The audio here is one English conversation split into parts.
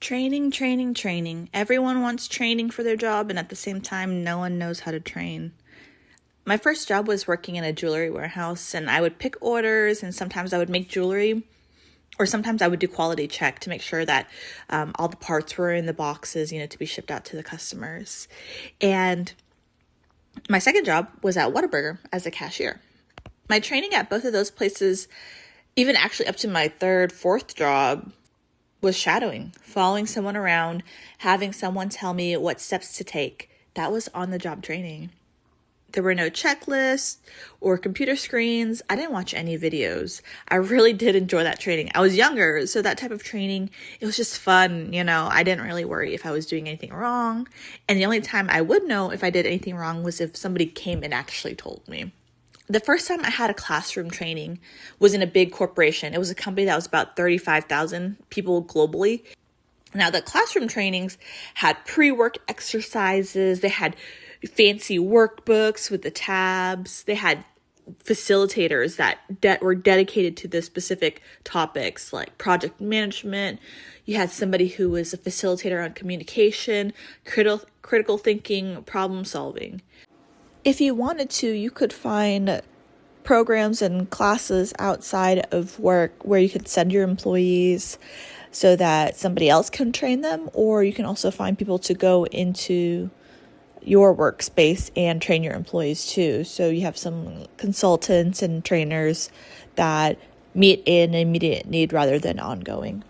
Training, training, training. Everyone wants training for their job, and at the same time, no one knows how to train. My first job was working in a jewelry warehouse, and I would pick orders, and sometimes I would make jewelry, or sometimes I would do quality check to make sure that all the parts were in the boxes, to be shipped out to the customers. And my second job was at Whataburger as a cashier. My training at both of those places, even actually up to my third, fourth job, was shadowing, following someone around, having someone tell me what steps to take. That was on-the-job training. There were no checklists or computer screens. I didn't watch any videos. I really did enjoy that training. I was younger, so that type of training, it was just fun. I didn't really worry if I was doing anything wrong. And the only time I would know if I did anything wrong was if somebody came and actually told me. The first time I had a classroom training was in a big corporation. It was a company that was about 35,000 people globally. Now, the classroom trainings had pre-work exercises. They had fancy workbooks with the tabs. They had facilitators that were dedicated to the specific topics like project management. You had somebody who was a facilitator on communication, critical thinking, problem solving. If you wanted to, you could find programs and classes outside of work where you could send your employees so that somebody else can train them, or you can also find people to go into your workspace and train your employees too. So you have some consultants and trainers that meet in immediate need rather than ongoing.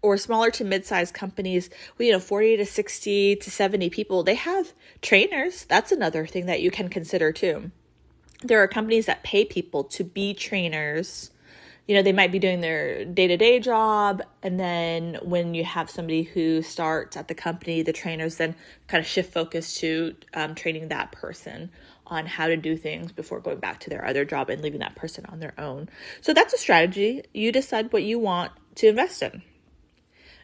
Or smaller to mid-sized companies, 40 to 60 to 70 people, they have trainers. That's another thing that you can consider too. There are companies that pay people to be trainers. They might be doing their day-to-day job, and then when you have somebody who starts at the company, the trainers then kind of shift focus to training that person on how to do things before going back to their other job and leaving that person on their own. So that's a strategy. You decide what you want to invest in.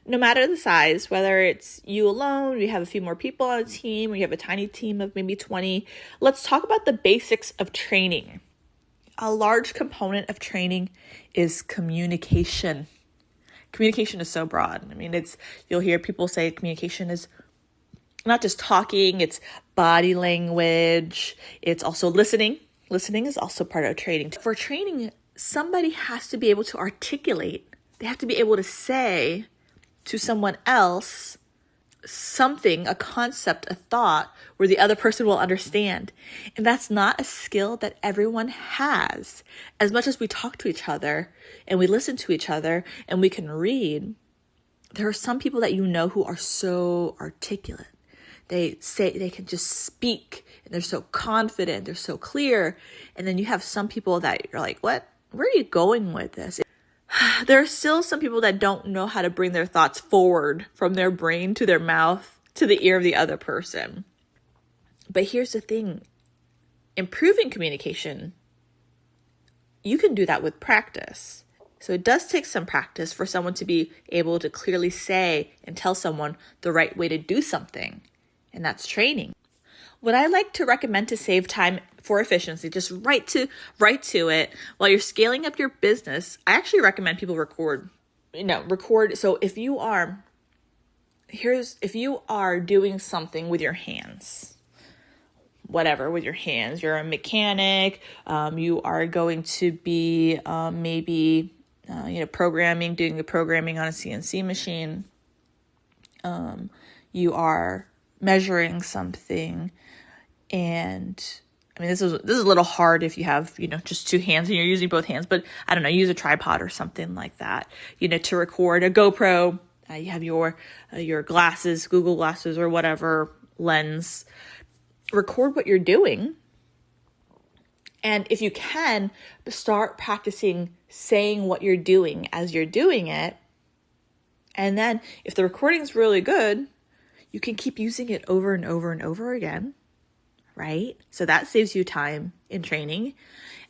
No matter the size, whether it's you alone, you have a few more people on a team, or you have a tiny team of maybe 20, let's talk about the basics of training. A large component of training is communication. Communication is so broad. You'll hear people say communication is not just talking, it's body language, it's also listening. Listening is also part of training. For training, somebody has to be able to articulate. They have to be able to say to someone else something, a concept, a thought where the other person will understand. And that's not a skill that everyone has. As much as we talk to each other and we listen to each other and we can read, there are some people that who are so articulate. They can just speak and they're so confident, they're so clear. And then you have some people that you're like, what? Where are you going with this? There are still some people that don't know how to bring their thoughts forward from their brain to their mouth to the ear of the other person. But here's the thing. Improving communication, you can do that with practice. So it does take some practice for someone to be able to clearly say and tell someone the right way to do something. And that's training. What I like to recommend to save time for efficiency, just right to it while you're scaling up your business, I actually recommend people record. So if you are doing something with your hands, whatever, with your hands, you're a mechanic, you are going to be programming, doing the programming on a CNC machine, you are measuring something, and this is a little hard if you have, just two hands and you're using both hands, but I don't know, use a tripod or something like that, to record a GoPro. You have your glasses, Google glasses or whatever lens, record what you're doing. And if you can, start practicing saying what you're doing as you're doing it. And then if the recording's really good, you can keep using it over and over and over again, right? So that saves you time in training.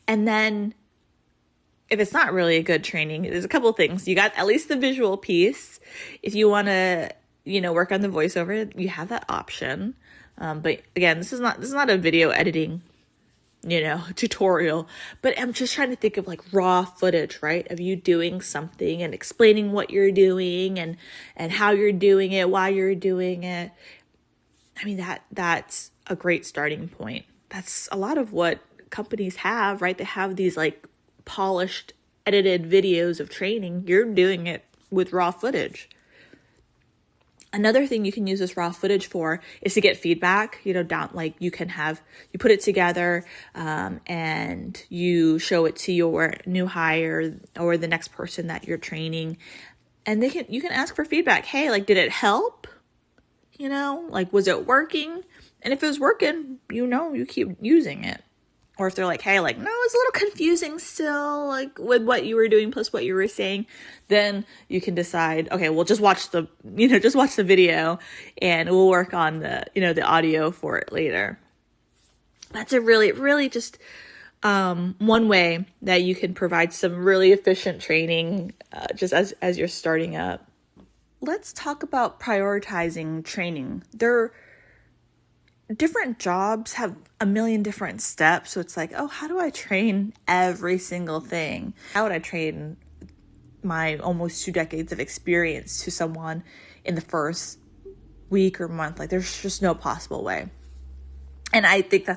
And then if it's not really a good training, there's a couple of things. You got at least the visual piece. If you want to, work on the voiceover, you have that option. But again, this is not a video editing tutorial, but I'm just trying to think of like raw footage, right? Of you doing something and explaining what you're doing and how you're doing it, why you're doing it. I mean, that's a great starting point. That's a lot of what companies have, right? They have these like polished, edited videos of training. You're doing it with raw footage. Another thing you can use this raw footage for is to get feedback. You put it together and you show it to your new hire or the next person that you're training, and you can ask for feedback. Hey, like, did it help? Like, was it working? And if it was working, you keep using it. Or if they're like, hey, like, no, it's a little confusing still, like with what you were doing plus what you were saying, then you can decide, okay, we'll just watch the video and we'll work on the audio for it later. That's a really, really just one way that you can provide some really efficient training just as you're starting up. Let's talk about prioritizing training. Different jobs have a million different steps. So it's like, oh, how do I train every single thing? How would I train my almost 2 decades of experience to someone in the first week or month? Like, there's just no possible way. And I think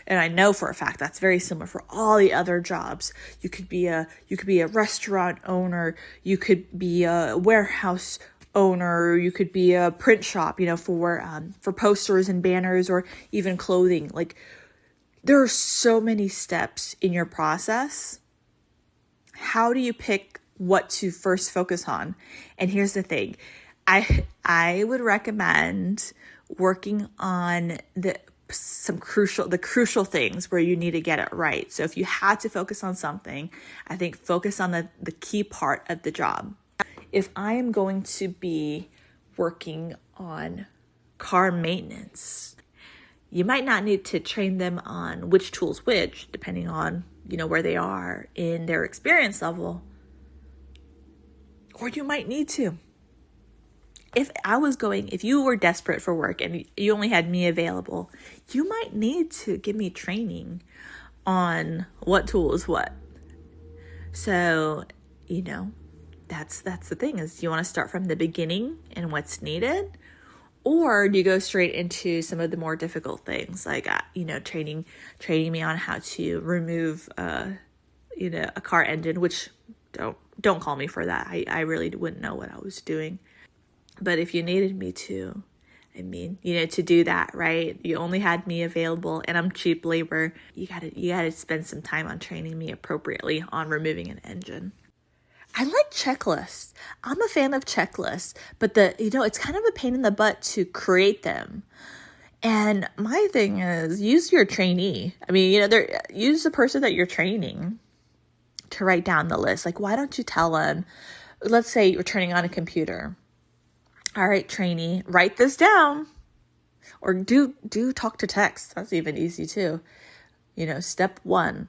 and I know for a fact that's very similar for all the other jobs. You could be a restaurant owner. You could be a warehouse owner, you could be a print shop, for posters and banners or even clothing. Like, there are so many steps in your process. How do you pick what to first focus on? And here's the thing. I would recommend working on the crucial things where you need to get it right. So if you had to focus on something, I think focus on the key part of the job. If I am going to be working on car maintenance, you might not need to train them on which tool's which, depending on, where they are in their experience level. Or you might need to. If you were desperate for work and you only had me available, you might need to give me training on what tool is what. So, that's the thing is, do you want to start from the beginning and what's needed? Or do you go straight into some of the more difficult things like, training me on how to remove, a car engine, which don't call me for that. I really wouldn't know what I was doing. But if you needed me to, to do that, right? You only had me available and I'm cheap labor. You gotta spend some time on training me appropriately on removing an engine. I like checklists. I'm a fan of checklists, but it's kind of a pain in the butt to create them. And my thing is, use your trainee. Use the person that you're training to write down the list. Like, why don't you tell them, let's say you're training on a computer. All right, trainee, write this down. Or do talk to text. That's even easy too. Step 1.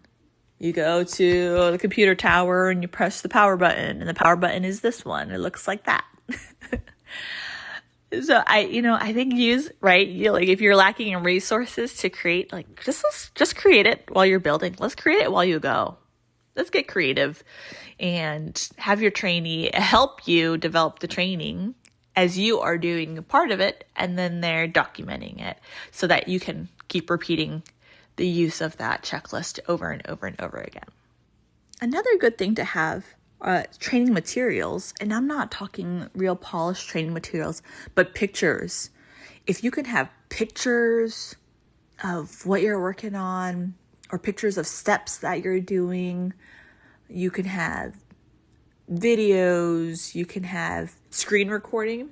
You go to the computer tower and you press the power button, and the power button is this one. It looks like that. So I think if you're lacking in resources to create, like, just create it while you're building. Let's create it while you go. Let's get creative and have your trainee help you develop the training as you are doing a part of it, and then they're documenting it so that you can keep repeating the use of that checklist over and over and over again. Another good thing to have training materials, and I'm not talking real polished training materials, but pictures. If you can have pictures of what you're working on or pictures of steps that you're doing, you can have videos, you can have screen recording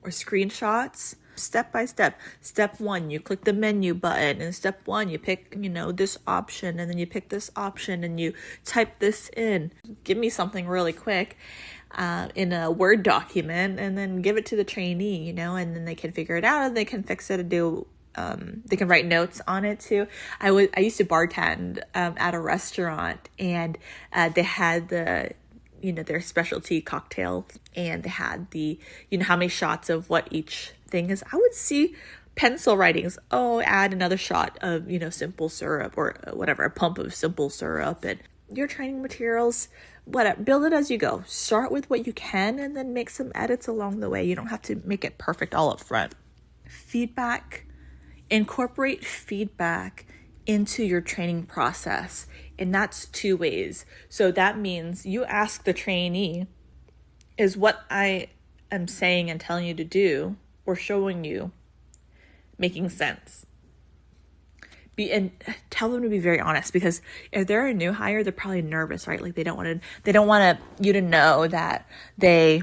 or screenshots. Step by step. Step 1, you click the menu button, and step 1, you pick, this option, and then you pick this option and you type this in. Give me something really quick in a Word document, and then give it to the trainee, and then they can figure it out, and they can fix it and do, they can write notes on it too. I used to bartend at a restaurant, and they had their specialty cocktail, and they had the, how many shots of what each thing is. I would see pencil writings. Oh, add another shot of, simple syrup or whatever, a pump of simple syrup. And your training materials, whatever, build it as you go. Start with what you can and then make some edits along the way. You don't have to make it perfect all up front. Feedback. Incorporate feedback into your training process. And that's 2 ways. So that means you ask the trainee, is what I am saying and telling you to do or showing you making sense? And tell them to be very honest, because if they're a new hire, they're probably nervous, right? Like they don't want you to know that they,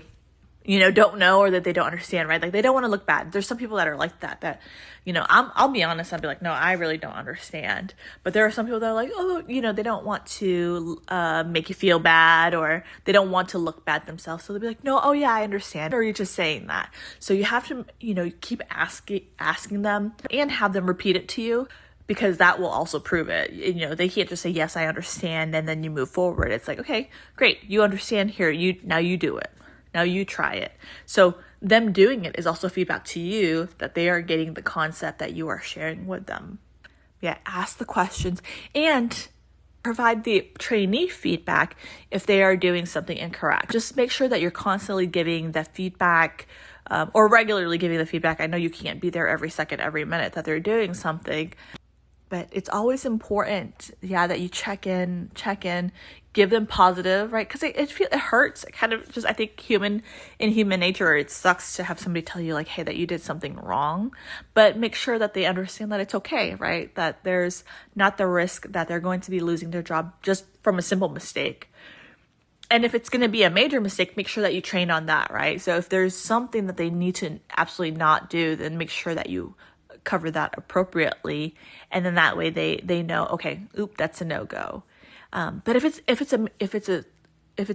don't know, or that they don't understand, right? Like they don't want to look bad. There's some people that are like that, I'll be honest. I'll be like, no, I really don't understand. But there are some people that are like, oh, they don't want to make you feel bad, or they don't want to look bad themselves. So they'll be like, no, oh yeah, I understand. Or you're just saying that. So you have to, keep asking them and have them repeat it to you, because that will also prove it. They can't just say, yes, I understand, and then you move forward. It's like, okay, great. You understand, here. Now you do it. Now you try it. So them doing it is also feedback to you that they are getting the concept that you are sharing with them. Yeah, ask the questions and provide the trainee feedback if they are doing something incorrect. Just make sure that you're constantly giving the feedback, or regularly giving the feedback. I know you can't be there every second, every minute that they're doing something, but it's always important, that you check in, give them positive, right? Because it hurts. It kind of just, I think human nature, it sucks to have somebody tell you like, hey, that you did something wrong, but make sure that they understand that it's okay, right? That there's not the risk that they're going to be losing their job just from a simple mistake. And if it's going to be a major mistake, make sure that you train on that, right? So if there's something that they need to absolutely not do, then make sure that you cover that appropriately, and then that way they know, okay, that's a no-go. But if it's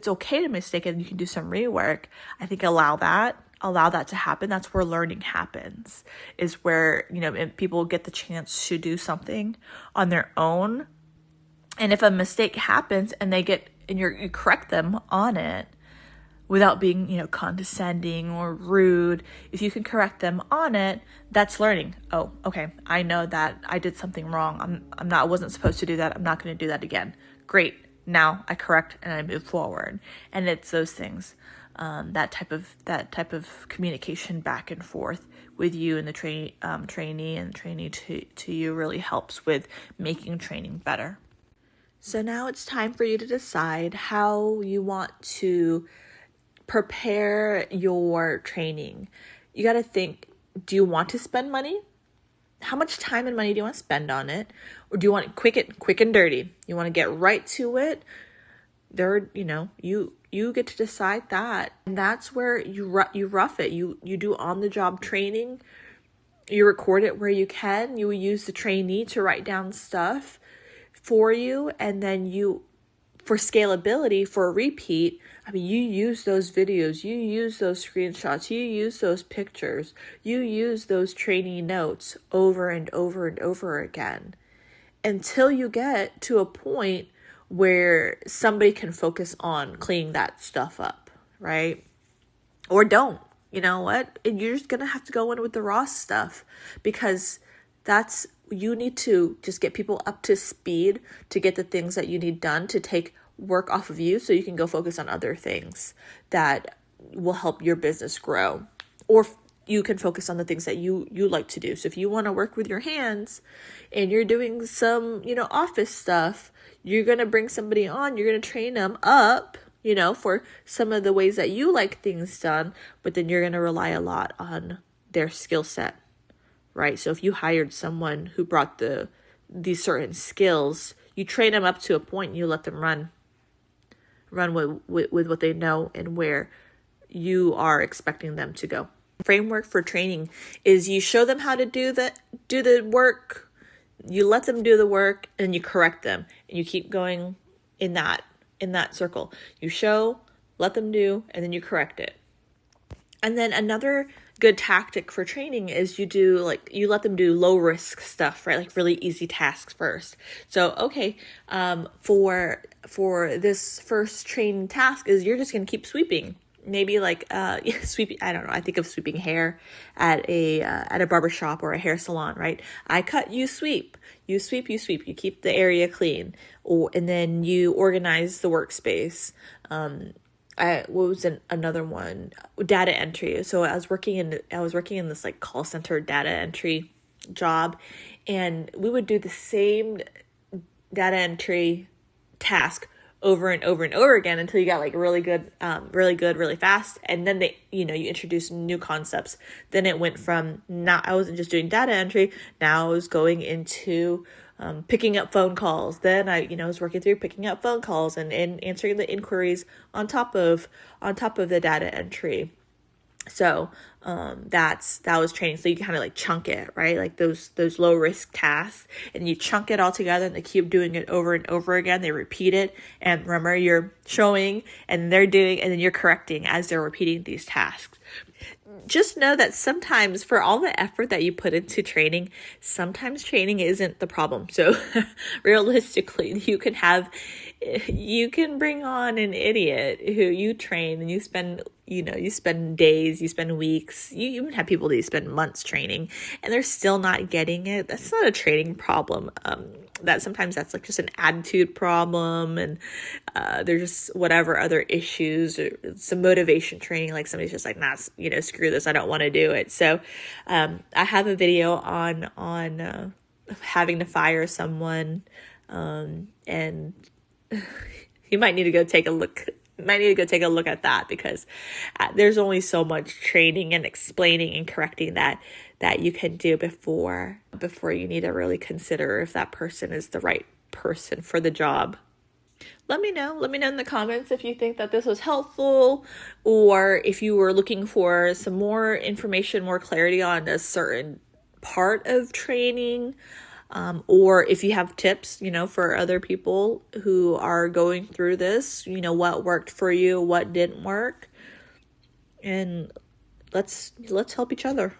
okay to mistake and you can do some rework, I think allow that to happen. That's where learning happens, is where people get the chance to do something on their own. And if a mistake happens and you correct them on it, without being, condescending or rude, if you can correct them on it, that's learning. Oh, okay, I know that I did something wrong. I wasn't supposed to do that. I'm not going to do that again. Great. Now I correct and I move forward. And it's those things, that type of communication back and forth with you and the trainee, and the trainee to you really helps with making training better. So now it's time for you to decide how you want to prepare your training. You got to think, do you want to spend money? How much time and money do you want to spend on it? Or do you want it quick and dirty? You want to get right to it? You get to decide that. And that's where you rough it. You do on-the-job training. You record it where you can. You use the trainee to write down stuff for you. And then for scalability, for a repeat, you use those videos, you use those screenshots, you use those pictures, you use those training notes over and over and over again until you get to a point where somebody can focus on cleaning that stuff up, right? Or don't. You know what? And you're just going to have to go in with the raw stuff, because you need to just get people up to speed to get the things that you need done to take work off of you, so you can go focus on other things that will help your business grow, or you can focus on the things that you like to do. So if you want to work with your hands and you're doing some, office stuff, you're going to bring somebody on, you're going to train them up, for some of the ways that you like things done, but then you're going to rely a lot on their skill set, right? So if you hired someone who brought these certain skills, you train them up to a point and you let them run with what they know and where you are expecting them to go. Framework for training is you show them how to do the work, you let them do the work, and you correct them, and you keep going in that circle. You show, let them do, and then you correct it. And then another good tactic for training is you let them do low risk stuff, right? Like really easy tasks first. So, okay, for this first training task is you're just going to keep sweeping. maybe like sweeping, I don't know, I think of sweeping hair at a barber shop or a hair salon, right? I cut, you sweep, you sweep, you sweep, you keep the area clean, and then you organize the workspace. What was another one? Data entry. So I was working in this like call center data entry job, and we would do the same data entry task over and over and over again until you got like really good, really fast. And then you introduce new concepts. Then it went from I wasn't just doing data entry. Now I was going into picking up phone calls. Then I was working through picking up phone calls and answering the inquiries on top of the data entry. So that was training. So you kind of like chunk it, right? Like those low risk tasks, and you chunk it all together, and they keep doing it over and over again. They repeat it, and remember, you're showing and they're doing, and then you're correcting as they're repeating these tasks. Just know that sometimes, for all the effort that you put into training, sometimes training isn't the problem. So realistically, you can bring on an idiot who you train, and you spend days, you spend weeks, you even have people that you spend months training, and they're still not getting it. That's not a training problem. Sometimes that's like just an attitude problem, and there's just whatever other issues, or some motivation training, like somebody's just like, nah, screw this, I don't want to do it. So I have a video on having to fire someone, and you might need to go take a look. At that, because there's only so much training and explaining and correcting that you can do before you need to really consider if that person is the right person for the job. Let me know in the comments if you think that this was helpful, or if you were looking for some more information, more clarity on a certain part of training. Or if you have tips, for other people who are going through this, what worked for you, what didn't work, and let's help each other.